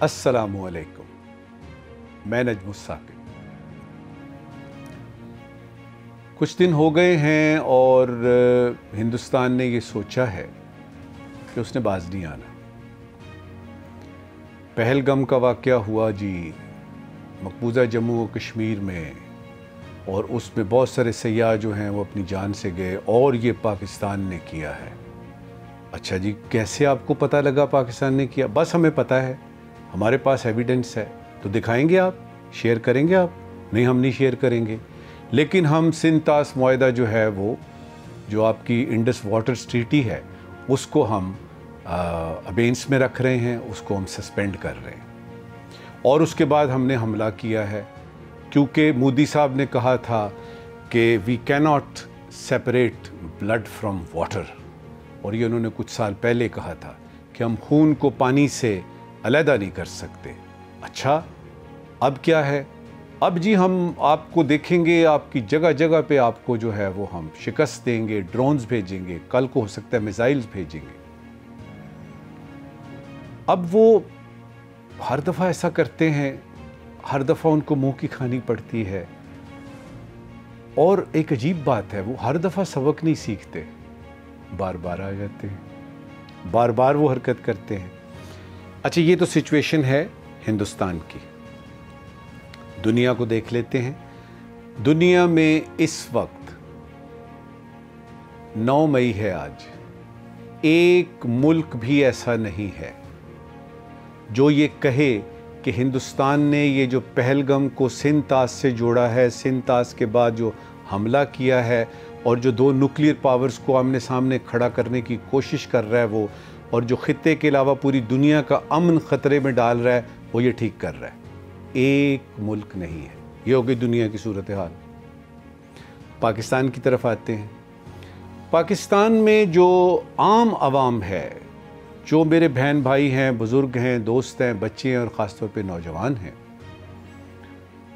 अस्सलामु अलैकुम। मैं नजमुस साकिब। कुछ दिन हो गए हैं और हिंदुस्तान ने ये सोचा है कि उसने बाज नहीं आना। पहलगाम का वाक़या हुआ जी, मकबूजा जम्मू और कश्मीर में, और उसमें बहुत सारे सयाह जो हैं वो अपनी जान से गए, और ये पाकिस्तान ने किया है। अच्छा जी, कैसे आपको पता लगा पाकिस्तान ने किया? बस हमें पता है, हमारे पास एविडेंस है, तो दिखाएंगे आप, शेयर करेंगे आप? नहीं, हम नहीं शेयर करेंगे। लेकिन हम सिंध-तास मुआहदा जो है, वो जो आपकी इंडस वाटर ट्रीटी है, उसको हम अबेंस में रख रहे हैं, उसको हम सस्पेंड कर रहे हैं। और उसके बाद हमने हमला किया है, क्योंकि मोदी साहब ने कहा था कि we can not separate blood from water, और ये उन्होंने कुछ साल पहले कहा था कि हम खून को पानी से अलहदा नहीं कर सकते। अच्छा, अब क्या है? अब जी हम आपको देखेंगे, आपकी जगह जगह पे आपको जो है वो हम शिकस्त देंगे, ड्रोन्स भेजेंगे, कल को हो सकता है मिसाइल्स भेजेंगे। अब वो हर दफ़ा ऐसा करते हैं, हर दफ़ा उनको मुंह की खानी पड़ती है। और एक अजीब बात है, वो हर दफ़ा सबक नहीं सीखते, बार बार आ जाते हैं, बार बार वो हरकत करते हैं। अच्छा, ये तो सिचुएशन है हिंदुस्तान की। दुनिया को देख लेते हैं। दुनिया में इस वक्त 9 मई है आज। एक मुल्क भी ऐसा नहीं है जो ये कहे कि हिंदुस्तान ने ये जो पहलगाम को सिंध-तास से जोड़ा है, सिंध-तास के बाद जो हमला किया है, और जो 2 न्यूक्लियर पावर्स को आमने सामने खड़ा करने की कोशिश कर रहा है वो, और जो खित्ते के अलावा पूरी दुनिया का अमन ख़तरे में डाल रहा है, वो ये ठीक कर रहा है। एक मुल्क नहीं है। ये हो गई दुनिया की सूरत हाल। पाकिस्तान की तरफ आते हैं। पाकिस्तान में जो आम आवाम है, जो मेरे बहन भाई हैं, बुज़ुर्ग हैं, दोस्त हैं, बच्चे हैं, और ख़ास तौर पे नौजवान हैं,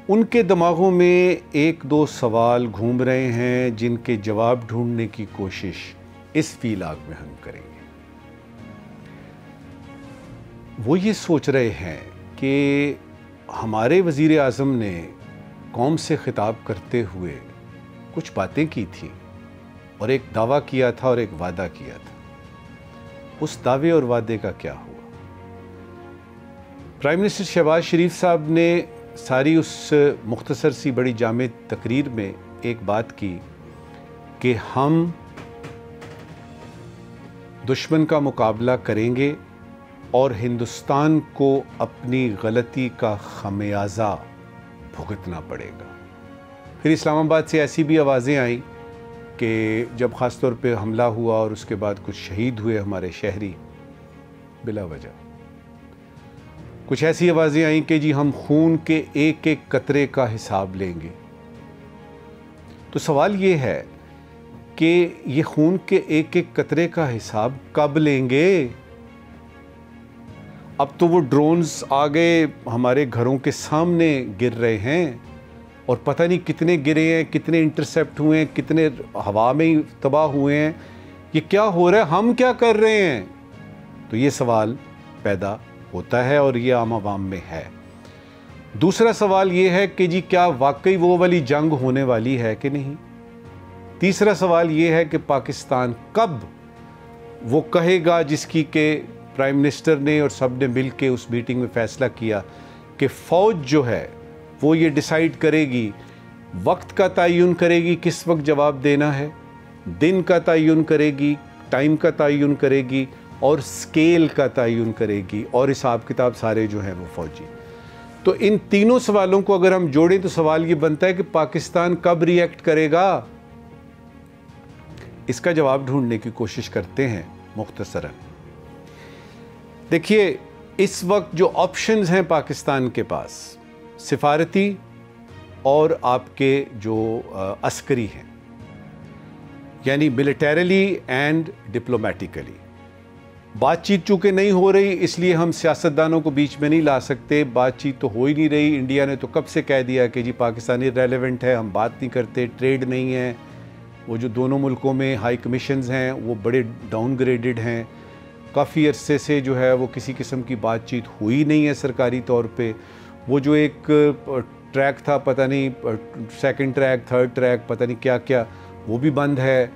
उनके दिमागों में 1-2 सवाल घूम रहे हैं, जिनके जवाब ढूंढने की कोशिश इस वीलाग में हम करेंगे। वो ये सोच रहे हैं कि हमारे वज़ीर आज़म ने कौम से ख़िताब करते हुए कुछ बातें की थी, और एक दावा किया था और एक वादा किया था। उस दावे और वादे का क्या हुआ? प्राइम मिनिस्टर शहबाज शरीफ साहब ने सारी उस मुख्तसर सी बड़ी जामे तकरीर में एक बात की कि हम दुश्मन का मुकाबला करेंगे और हिंदुस्तान को अपनी गलती का खमियाजा भुगतना पड़ेगा। फिर इस्लामाबाद से ऐसी भी आवाज़ें आई कि जब ख़ास तौर पे हमला हुआ और उसके बाद कुछ शहीद हुए हमारे शहरी बिला वजह, कुछ ऐसी आवाज़ें आई कि जी हम खून के एक एक कतरे का हिसाब लेंगे। तो सवाल ये है कि ये खून के एक एक कतरे का हिसाब कब लेंगे? अब तो वो ड्रोन्स आ गए, हमारे घरों के सामने गिर रहे हैं, और पता नहीं कितने गिरे हैं, कितने इंटरसेप्ट हुए हैं, कितने हवा में ही तबाह हुए हैं। ये क्या हो रहा है? हम क्या कर रहे हैं? तो ये सवाल पैदा होता है, और ये आम आवाम में है। दूसरा सवाल ये है कि जी क्या वाकई वो वाली जंग होने वाली है कि नहीं? तीसरा सवाल ये है कि पाकिस्तान कब वो कहेगा जिसकी के प्राइम मिनिस्टर ने और सब ने मिल के उस मीटिंग में फ़ैसला किया कि फ़ौज जो है वो ये डिसाइड करेगी, वक्त का तयन करेगी किस वक्त जवाब देना है, दिन का तयन करेगी, टाइम का तयन करेगी, और स्केल का तयन करेगी, और हिसाब किताब सारे जो हैं वो फ़ौजी। तो इन तीनों सवालों को अगर हम जोड़ें तो सवाल ये बनता है कि पाकिस्तान कब रिएक्ट करेगा? इसका जवाब ढूंढने की कोशिश करते हैं मुख्तसरन। देखिए, इस वक्त जो ऑप्शंस हैं पाकिस्तान के पास, सिफारती और आपके जो अस्करी हैं, यानी मिलिटरीली एंड डिप्लोमेटिकली। बातचीत चूँकि नहीं हो रही, इसलिए हम सियासतदानों को बीच में नहीं ला सकते। बातचीत तो हो ही नहीं रही। इंडिया ने तो कब से कह दिया कि जी पाकिस्तान इररेलेवेंट है, हम बात नहीं करते, ट्रेड नहीं है। वो जो दोनों मुल्कों में हाई कमीशंस हैं वो बड़े डाउनग्रेडेड हैं। काफ़ी अरसे से जो है वो किसी किस्म की बातचीत हुई नहीं है सरकारी तौर पे। वो जो एक ट्रैक था, पता नहीं सेकंड ट्रैक, थर्ड ट्रैक, पता नहीं क्या क्या, वो भी बंद है।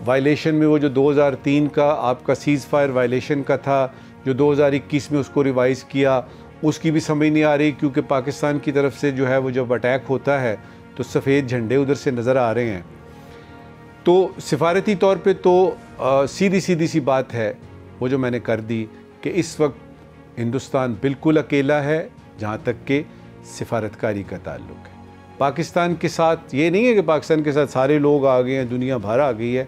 वायलेशन में वो जो 2003 का आपका सीज़ फायर वायलेशन का था, जो 2021 में उसको रिवाइज़ किया, उसकी भी समझ नहीं आ रही, क्योंकि पाकिस्तान की तरफ से जो है वो जब अटैक होता है तो सफ़ेद झंडे उधर से नज़र आ रहे हैं। तो सिफारती तौर पे तो सीधी सी बात है वो जो मैंने कर दी कि इस वक्त हिंदुस्तान बिल्कुल अकेला है जहाँ तक कि सिफारतकारी का ताल्लुक़ है। पाकिस्तान के साथ ये नहीं है कि पाकिस्तान के साथ सारे लोग आ गए हैं, दुनिया भर आ गई है,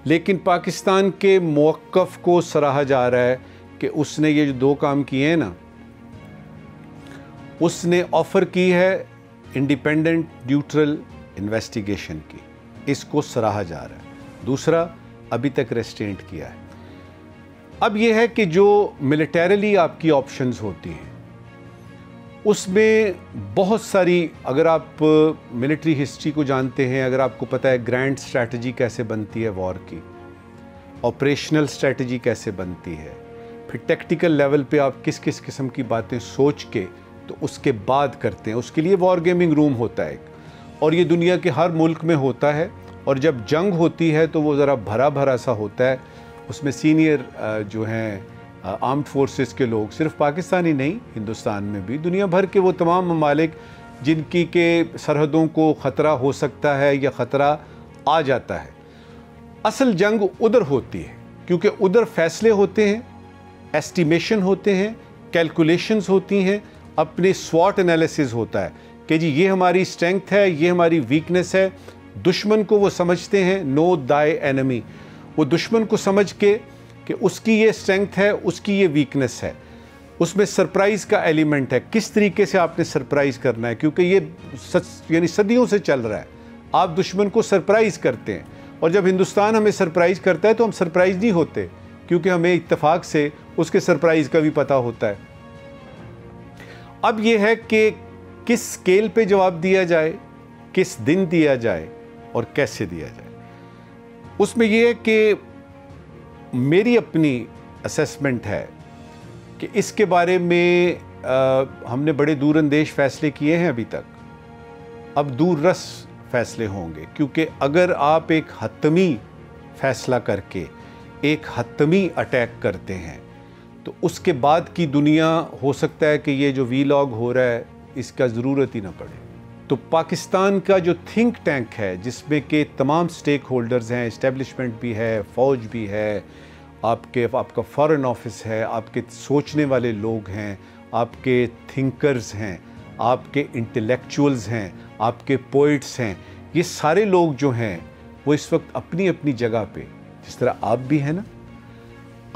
लेकिन पाकिस्तान के मौक़िफ़ को सराहा जा रहा है कि उसने ये जो 2 काम किए हैं ना, उसने ऑफ़र की है इंडिपेंडेंट न्यूट्रल इन्वेस्टिगेशन की, इसको सराहा जा रहा है। दूसरा, अभी तक रेस्ट्रेंट किया है। अब यह है कि जो मिलिटरीली आपकी ऑप्शंस होती हैं उसमें बहुत सारी, अगर आप मिलिट्री हिस्ट्री को जानते हैं, अगर आपको पता है ग्रैंड स्ट्रैटेजी कैसे बनती है वॉर की, ऑपरेशनल स्ट्रैटेजी कैसे बनती है, फिर टेक्टिकल लेवल पे आप किस किस किस्म की बातें सोच के तो उसके बाद करते हैं, उसके लिए वॉर गेमिंग रूम होता है एक, और ये दुनिया के हर मुल्क में होता है। और जब जंग होती है तो वो ज़रा भरा भरा सा होता है, उसमें सीनियर जो हैं आर्म्ड फोर्सेस के लोग, सिर्फ पाकिस्तान ही नहीं, हिंदुस्तान में भी दुनिया भर के वो तमाम ममालिक जिनकी के सरहदों को ख़तरा हो सकता है या ख़तरा आ जाता है, असल जंग उधर होती है, क्योंकि उधर फ़ैसले होते हैं, एस्टिमेशन होते हैं, कैलकुलेशंस होती हैं, अपने स्वॉट एनालिसिस होता है कि जी ये हमारी स्ट्रेंथ है, ये हमारी वीकनेस है। दुश्मन को वो समझते हैं, नो दाई एनिमी, वो दुश्मन को समझ के कि उसकी ये स्ट्रेंथ है, उसकी ये वीकनेस है। उसमें सरप्राइज़ का एलिमेंट है, किस तरीके से आपने सरप्राइज़ करना है, क्योंकि ये यानी सदियों से चल रहा है, आप दुश्मन को सरप्राइज़ करते हैं। और जब हिंदुस्तान हमें सरप्राइज़ करता है तो हम सरप्राइज़ नहीं होते, क्योंकि हमें इत्तेफाक से उसके सरप्राइज़ का भी पता होता है। अब ये है कि किस स्केल पे जवाब दिया जाए, किस दिन दिया जाए और कैसे दिया जाए। उसमें यह है कि मेरी अपनी असेसमेंट है कि इसके बारे में हमने बड़े दूरअंदेश फ़ैसले किए हैं अभी तक, अब दूररस फ़ैसले होंगे, क्योंकि अगर आप एक हतमी फ़ैसला करके एक हतमी अटैक करते हैं तो उसके बाद की दुनिया, हो सकता है कि ये जो वीलॉग हो रहा है इसका ज़रूरत ही ना पड़े। तो पाकिस्तान का जो थिंक टैंक है, जिसमें के तमाम स्टेक होल्डर्स हैं, इस्टेब्लिशमेंट भी है, फ़ौज भी है, आपका फ़ॉरेन ऑफिस है, आपके सोचने वाले लोग हैं, आपके थिंकर्स हैं, आपके इंटेलेक्चुअल्स हैं, आपके पोइट्स हैं, ये सारे लोग जो हैं वो इस वक्त अपनी अपनी जगह पे, जिस तरह आप भी हैं ना,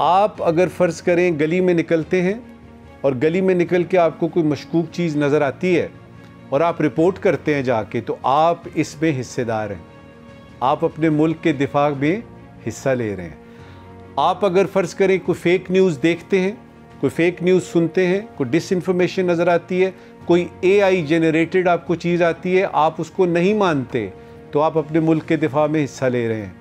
आप अगर फ़र्ज़ करें गली में निकलते हैं और गली में निकल के आपको कोई मशकूक चीज़ नज़र आती है और आप रिपोर्ट करते हैं जाके, तो आप इसमें हिस्सेदार हैं, आप अपने मुल्क के दिफा में हिस्सा ले रहे हैं। आप अगर फ़र्ज़ करें कोई फ़ेक न्यूज़ देखते हैं, कोई फ़ेक न्यूज़ सुनते हैं, कोई डिसइंफॉर्मेशन नज़र आती है, कोई AI जनरेटेड आपको चीज़ आती है, आप उसको नहीं मानते, तो आप अपने मुल्क के दिफा में हिस्सा ले रहे हैं।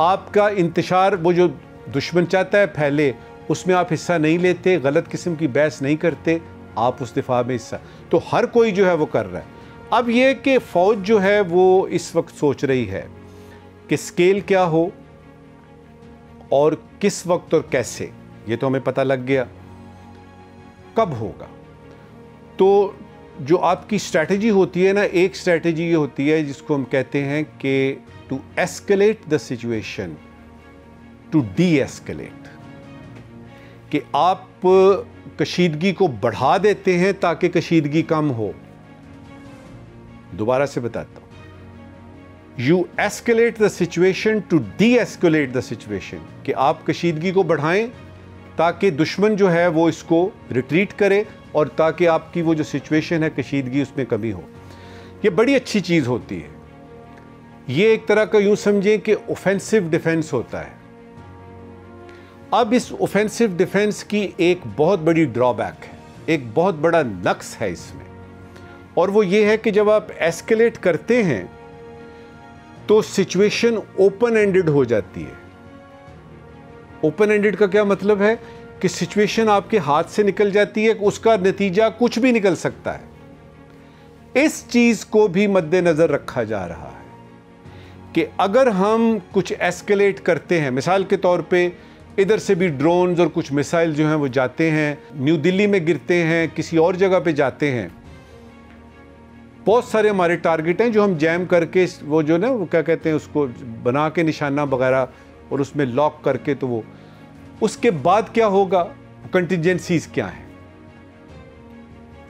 आपका इंतशार, वो जो दुश्मन चाहता है फैले, उसमें आप हिस्सा नहीं लेते, गलत किस्म की बहस नहीं करते, आप उस दिफा में हिस्सा, तो हर कोई जो है वो कर रहा है। अब ये कि फ़ौज जो है वो इस वक्त सोच रही है कि स्केल क्या हो और किस वक्त और कैसे, ये तो हमें पता लग गया कब होगा। तो जो आपकी स्ट्रैटेजी होती है ना, एक स्ट्रैटेजी ये होती है जिसको हम कहते हैं कि to escalate the situation, to de escalate, कि आप कशीदगी को बढ़ा देते हैं ताकि कशीदगी कम हो। दोबारा से बताता हूं, you escalate the situation to de escalate the situation, कि आप कशीदगी को बढ़ाएं ताकि दुश्मन जो है वो इसको रिट्रीट करे और ताकि आपकी वो जो सिचुएशन है कशीदगी उसमें कमी हो। ये बड़ी अच्छी चीज़ होती है। ये एक तरह का यूं समझें कि ऑफेंसिव डिफेंस होता है। अब इस ऑफेंसिव डिफेंस की एक बहुत बड़ी ड्रॉबैक है, एक बहुत बड़ा नक्स है इसमें, और वो ये है कि जब आप एस्केलेट करते हैं तो सिचुएशन ओपन एंडेड हो जाती है। ओपन एंडेड का क्या मतलब है कि सिचुएशन आपके हाथ से निकल जाती है, उसका नतीजा कुछ भी निकल सकता है। इस चीज को भी मद्देनजर रखा जा रहा है कि अगर हम कुछ एस्केलेट करते हैं, मिसाल के तौर पे इधर से भी ड्रोन्स और कुछ मिसाइल जो हैं वो जाते हैं, न्यू दिल्ली में गिरते हैं, किसी और जगह पे जाते हैं, बहुत सारे हमारे टारगेट हैं जो हम जैम करके वो जो ना वो क्या कहते हैं उसको बना के निशाना वगैरह और उसमें लॉक करके, तो वो उसके बाद क्या होगा, कंटिजेंसीज क्या हैं,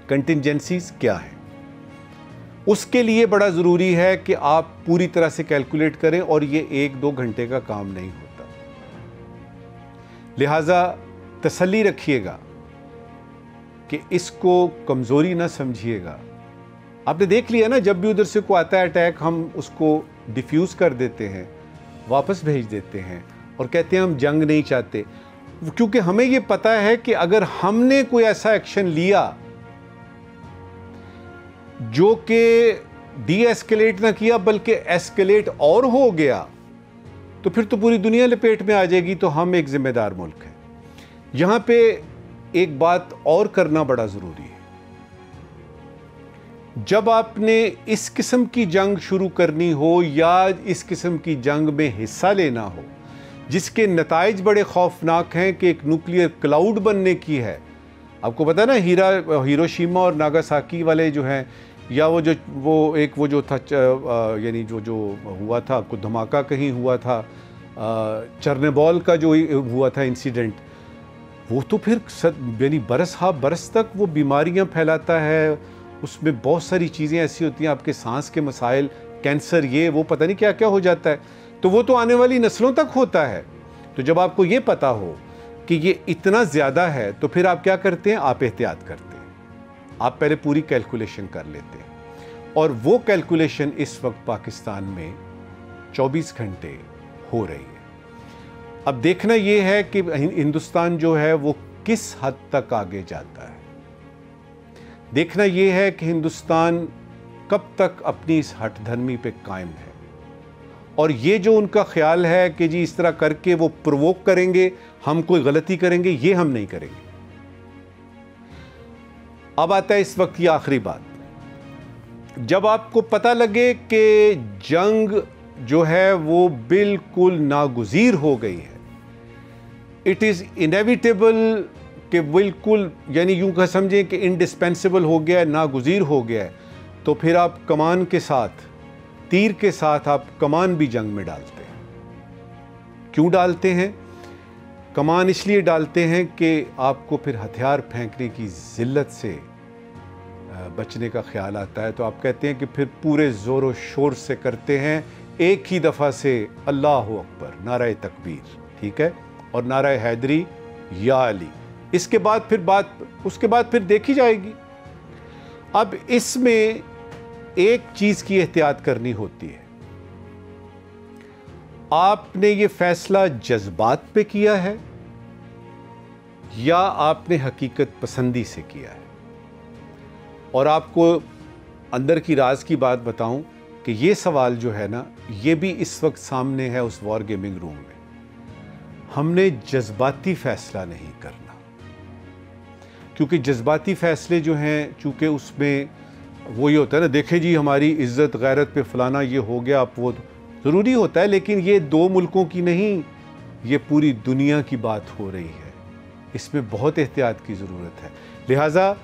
कंटिजेंसीज क्या हैं, उसके लिए बड़ा ज़रूरी है कि आप पूरी तरह से कैलकुलेट करें और ये 1-2 घंटे का काम नहीं होता। लिहाजा तसल्ली रखिएगा कि इसको कमज़ोरी ना समझिएगा। आपने देख लिया ना, जब भी उधर से कोई आता है अटैक, हम उसको डिफ्यूज़ कर देते हैं, वापस भेज देते हैं और कहते हैं हम जंग नहीं चाहते, क्योंकि हमें ये पता है कि अगर हमने कोई ऐसा एक्शन लिया जो कि डी एस्केलेट ना किया बल्कि एस्केलेट और हो गया, तो फिर तो पूरी दुनिया लपेट में आ जाएगी। तो हम एक जिम्मेदार मुल्क हैं। यहां पे एक बात और करना बड़ा ज़रूरी है। जब आपने इस किस्म की जंग शुरू करनी हो या इस किस्म की जंग में हिस्सा लेना हो जिसके नताइज बड़े खौफनाक हैं कि एक न्यूक्लियर क्लाउड बनने की है, आपको पता है ना, हिरोशिमा और नागासाकी वाले जो हैं, या वो जो था यानी जो हुआ था, कुछ धमाका कहीं हुआ था, चर्नोबिल का जो हुआ था इंसिडेंट, वो तो फिर यानी बरस तक वो बीमारियां फैलाता है। उसमें बहुत सारी चीज़ें ऐसी होती हैं, आपके सांस के मसाइल, कैंसर, ये वो पता नहीं क्या क्या हो जाता है। तो वो तो आने वाली नस्लों तक होता है। तो जब आपको ये पता हो कि ये इतना ज़्यादा है, तो फिर आप क्या करते हैं, आप एहतियात करते हैं, आप पहले पूरी कैलकुलेशन कर लेते हैं। और वो कैलकुलेशन इस वक्त पाकिस्तान में 24 घंटे हो रही है। अब देखना ये है कि हिंदुस्तान जो है वो किस हद तक आगे जाता है। देखना यह है कि हिंदुस्तान कब तक अपनी इस हठधर्मी पे कायम है। और ये जो उनका ख्याल है कि जी इस तरह करके वो प्रोवोक करेंगे, हम कोई गलती करेंगे, ये हम नहीं करेंगे। अब आता है इस वक्त की आखिरी बात, जब आपको पता लगे कि जंग जो है वो बिल्कुल नागुज़ीर हो गई है, इट इज़ इनेविटेबल, कि बिल्कुल यानी यूं कह समझें कि इंडिस्पेंसिबल हो गया है, नागुज़ीर हो गया है, तो फिर आप कमान के साथ, तीर के साथ आप कमान भी जंग में डालते हैं। क्यों डालते हैं? कमान इसलिए डालते हैं कि आपको फिर हथियार फेंकने की ज़िल्लत से बचने का ख्याल आता है। तो आप कहते हैं कि फिर पूरे ज़ोर शोर से करते हैं, एक ही दफ़ा से अल्लाहु अकबर, नारा तकबीर, ठीक है, और नारा हैदरी या अली। इसके बाद फिर उसके बाद फिर देखी जाएगी। अब इसमें एक चीज की एहतियात करनी होती है, आपने ये फैसला जज्बात पे किया है या आपने हकीकत पसंदी से किया है। और आपको अंदर की राज की बात बताऊं कि ये सवाल जो है ना, ये भी इस वक्त सामने है उस वॉर गेमिंग रूम में। हमने जज्बाती फैसला नहीं करना, क्योंकि जज्बाती फैसले जो हैं, चूँकि उसमें वो ये होता है ना, देखें जी हमारी इज़्ज़त गैरत पे फलाना ये हो गया, आप वो ज़रूरी होता है, लेकिन ये 2 मुल्कों की नहीं, ये पूरी दुनिया की बात हो रही है। इसमें बहुत एहतियात की ज़रूरत है। लिहाजा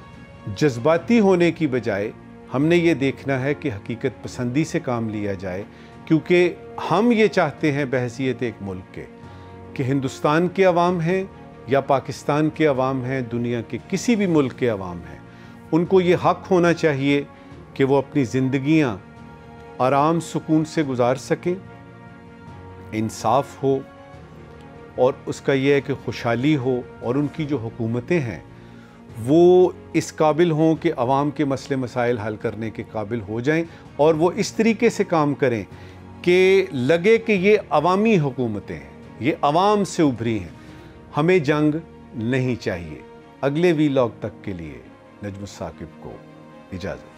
जज्बाती होने की बजाय हमने ये देखना है कि हकीकत पसंदी से काम लिया जाए, क्योंकि हम ये चाहते हैं बहैसियत एक मुल्क के कि हिंदुस्तान के अवाम हैं या पाकिस्तान के अवाम हैं, दुनिया के किसी भी मुल्क के अवाम हैं, उनको ये हक़ होना चाहिए कि वो अपनी ज़िंदगियाँ आराम सुकून से गुजार सकें, इंसाफ हो, और उसका ये है कि खुशहाली हो, और उनकी जो हुकूमतें हैं वो इस काबिल हों कि अवाम के मसले मसाइल हल करने के काबिल हो जाएं, और वो इस तरीके से काम करें कि लगे कि ये अवामी हुकूमतें हैं, ये अवाम से उभरी हैं। हमें जंग नहीं चाहिए। अगले वीलॉग तक के लिए नजमुस साकिब को इजाज़त।